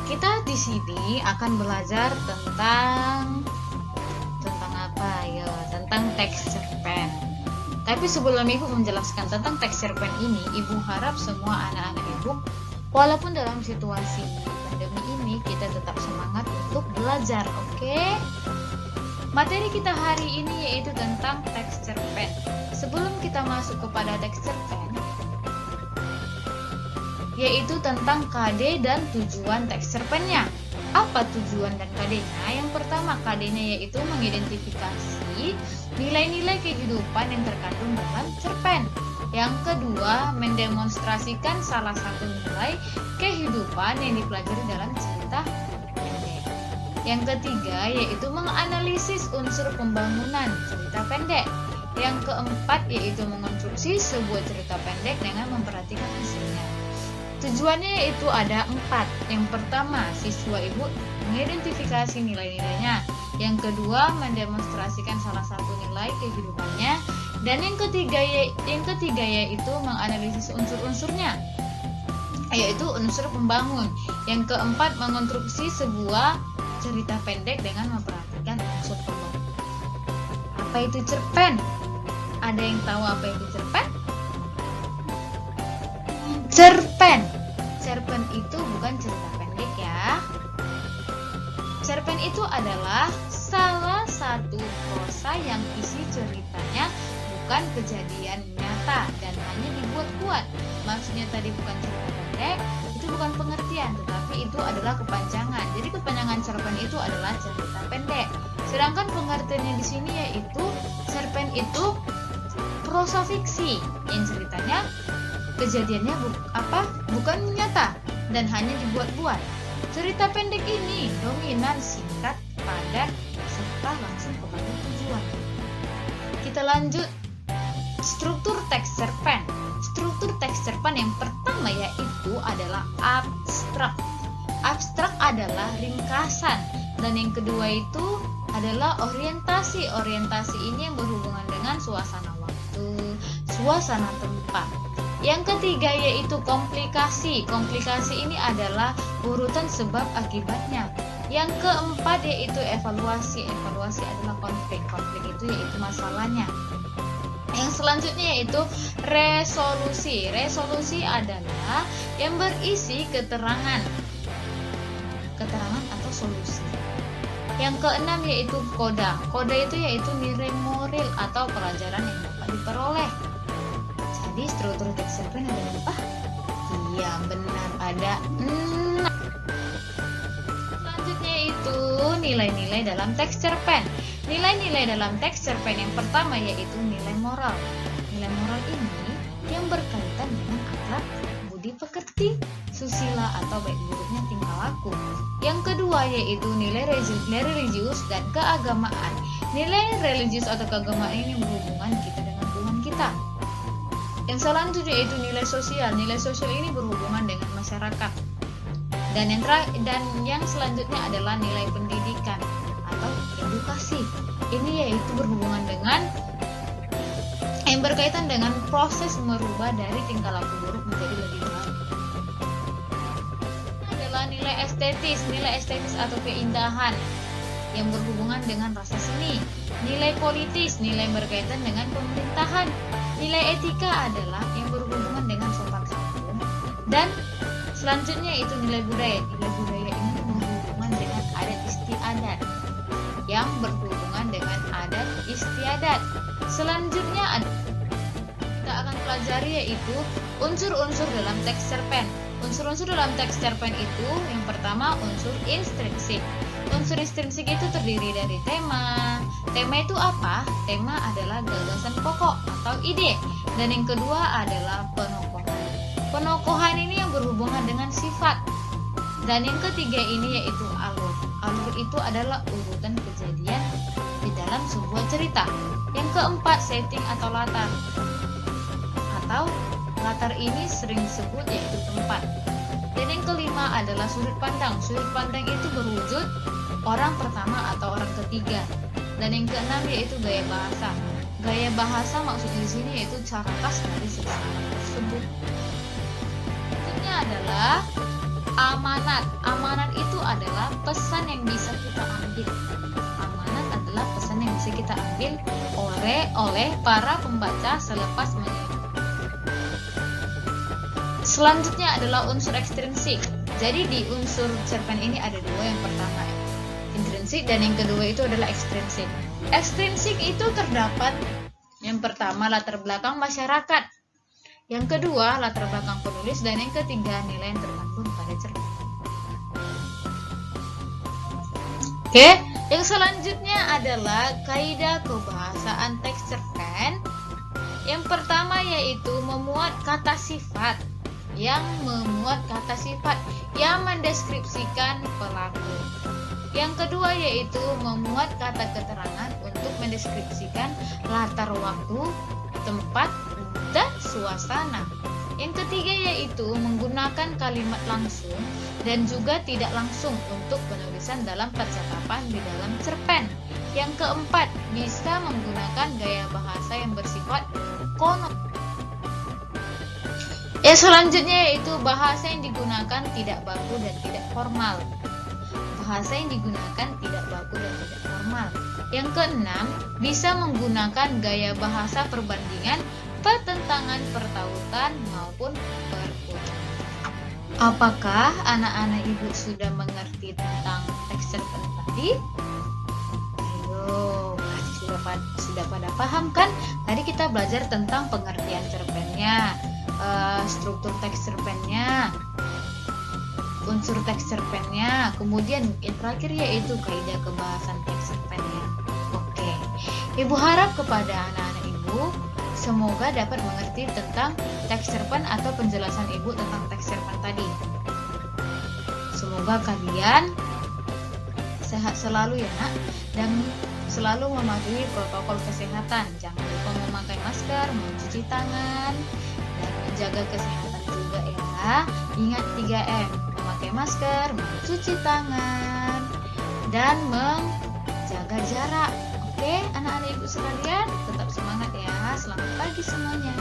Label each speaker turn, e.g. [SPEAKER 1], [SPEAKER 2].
[SPEAKER 1] Kita di sini akan belajar tentang apa ya? Tentang teks cerpen. Tapi sebelum Ibu menjelaskan tentang teks cerpen ini, Ibu harap semua anak-anak Ibu, walaupun dalam situasi pandemi ini, kita tetap semangat untuk belajar, oke? Materi kita hari ini yaitu tentang teks cerpen. Sebelum kita masuk kepada teks cerpen, yaitu tentang KD dan tujuan teks cerpennya. Apa tujuan dan KD-nya? Yang pertama, KD-nya yaitu mengidentifikasi nilai-nilai kehidupan yang terkandung dalam cerpen. Yang kedua, mendemonstrasikan salah satu nilai kehidupan yang dipelajari dalam cerita pendek. Yang ketiga, yaitu menganalisis unsur pembangunan cerita pendek. Yang keempat, yaitu mengonstruksi sebuah cerita pendek dengan memperhatikan hasilnya. Tujuannya yaitu ada 4. Yang pertama, siswa Ibu mengidentifikasi nilai-nilainya. Yang kedua, mendemonstrasikan salah satu nilai kehidupannya. Dan yang ketiga yaitu menganalisis unsur-unsurnya, yaitu unsur pembangun. Yang keempat, mengonstruksi sebuah cerita pendek dengan memperhatikan unsur pembangun. Apa itu cerpen? Ada yang tahu apa itu cerpen? Cerpen itu bukan cerita pendek ya. Cerpen itu adalah salah satu prosa yang isi ceritanya bukan kejadian nyata dan hanya dibuat-buat. Maksudnya tadi bukan cerita pendek, itu bukan pengertian, tetapi itu adalah kepanjangan. Jadi kepanjangan cerpen itu adalah cerita pendek. Sedangkan pengertiannya di sini yaitu cerpen itu prosa fiksi yang ceritanya kejadiannya bukan nyata dan hanya dibuat-buat. Cerita pendek ini dominan singkat, padat, serta langsung kepada tujuan. Kita lanjut struktur teks cerpen. Struktur teks cerpen yang pertama yaitu adalah abstrak. Abstrak adalah ringkasan, dan yang kedua itu adalah orientasi. Orientasi ini yang berhubungan dengan suasana waktu, suasana tempat. Yang ketiga yaitu komplikasi. Komplikasi ini adalah urutan sebab akibatnya. Yang keempat yaitu evaluasi. Evaluasi adalah konflik. Konflik itu yaitu masalahnya. Yang selanjutnya yaitu resolusi. Resolusi adalah yang berisi keterangan atau solusi. Yang keenam yaitu koda. Koda itu yaitu nilai moral atau pelajaran yang dapat diperoleh. Jadi struktur teks cerpen ada berapa? Iya benar, ada 6. Selanjutnya itu nilai-nilai dalam teks cerpen. Nilai-nilai dalam teks cerpen yang pertama yaitu nilai moral. Nilai moral ini yang berkaitan dengan akhlak, budi pekerti, susila atau baik buruknya tingkah laku. Yang kedua yaitu nilai religius dan keagamaan. Nilai religius atau keagamaan ini berhubungan kita dengan Tuhan kita. Yang selanjutnya yaitu nilai sosial. Nilai sosial ini berhubungan dengan masyarakat. Dan yang selanjutnya adalah nilai pendidikan atau edukasi. Ini yaitu berhubungan dengan yang berkaitan dengan proses merubah dari tingkah laku buruk menjadi lebih baik. Adalah nilai estetis. Nilai estetis atau keindahan yang berhubungan dengan rasa seni. Nilai politis, nilai berkaitan dengan pemerintahan. Nilai etika adalah yang berhubungan dengan sopan santun. Dan selanjutnya itu nilai budaya. Nilai budaya ini berhubungan dengan adat istiadat. Yang berhubungan dengan adat istiadat. Selanjutnya kita akan pelajari yaitu unsur-unsur dalam teks cerpen. Unsur-unsur dalam teks cerpen itu yang pertama unsur intrinsik. Unsur intrinsik itu terdiri dari tema. Tema itu apa? Tema adalah gagasan pokok atau ide. Dan yang kedua adalah penokohan. Penokohan ini yang berhubungan dengan sifat. Dan yang ketiga ini yaitu alur. Alur itu adalah urutan kejadian di dalam sebuah cerita. Yang keempat setting atau latar. Atau latar ini sering disebut yaitu tempat. Dan yang kelima adalah sudut pandang. Sudut pandang itu berwujud orang pertama atau orang ketiga. Dan yang keenam yaitu gaya bahasa. Gaya bahasa maksudnya di sini yaitu cara khas dari seseorang tersebut. Selanjutnya adalah amanat. Amanat itu adalah pesan yang bisa kita ambil. Amanat adalah pesan yang bisa kita ambil oleh para pembaca selepas menyimak. Selanjutnya adalah unsur ekstrinsik. Jadi di unsur cerpen ini ada dua, yang pertama intrinsik dan yang kedua itu adalah ekstrinsik. Ekstrinsik itu terdapat yang pertama latar belakang masyarakat, yang kedua latar belakang penulis, dan yang ketiga nilai yang terkandung pada cerpen. Oke, yang selanjutnya adalah kaidah kebahasaan teks cerpen. Yang pertama yaitu memuat kata sifat. Yang mendeskripsikan pelaku. Yang kedua yaitu memuat kata keterangan untuk mendeskripsikan latar waktu, tempat, dan suasana. Yang ketiga yaitu menggunakan kalimat langsung dan juga tidak langsung untuk penulisan dalam percakapan di dalam cerpen. Yang keempat, bisa menggunakan gaya bahasa yang bersifat konotatif. Selanjutnya yaitu bahasa yang digunakan tidak baku dan tidak formal. Bahasa yang digunakan tidak baku dan tidak formal. Yang keenam, bisa menggunakan gaya bahasa perbandingan, pertentangan, pertautan, maupun perkutuan. Apakah anak-anak ibu sudah mengerti tentang teks cerpen tadi? Ayo, pasti sudah pada paham kan? Tadi kita belajar tentang pengertian cerpennya, struktur teks cerpennya, unsur teks cerpennya, kemudian yang terakhir yaitu kaidah kebahasan teks cerpennya. Oke, ibu harap kepada anak-anak ibu semoga dapat mengerti tentang teks cerpen atau penjelasan ibu tentang teks cerpen tadi. Semoga kalian sehat selalu ya nak, dan selalu mematuhi protokol kesehatan. Jangan lupa memakai masker, mencuci tangan, dan menjaga kesehatan juga ya. Ingat 3M, memakai masker, mencuci tangan, dan menjaga jarak. Oke, anak-anak ibu sekalian, tetap semangat ya. Selamat pagi semuanya.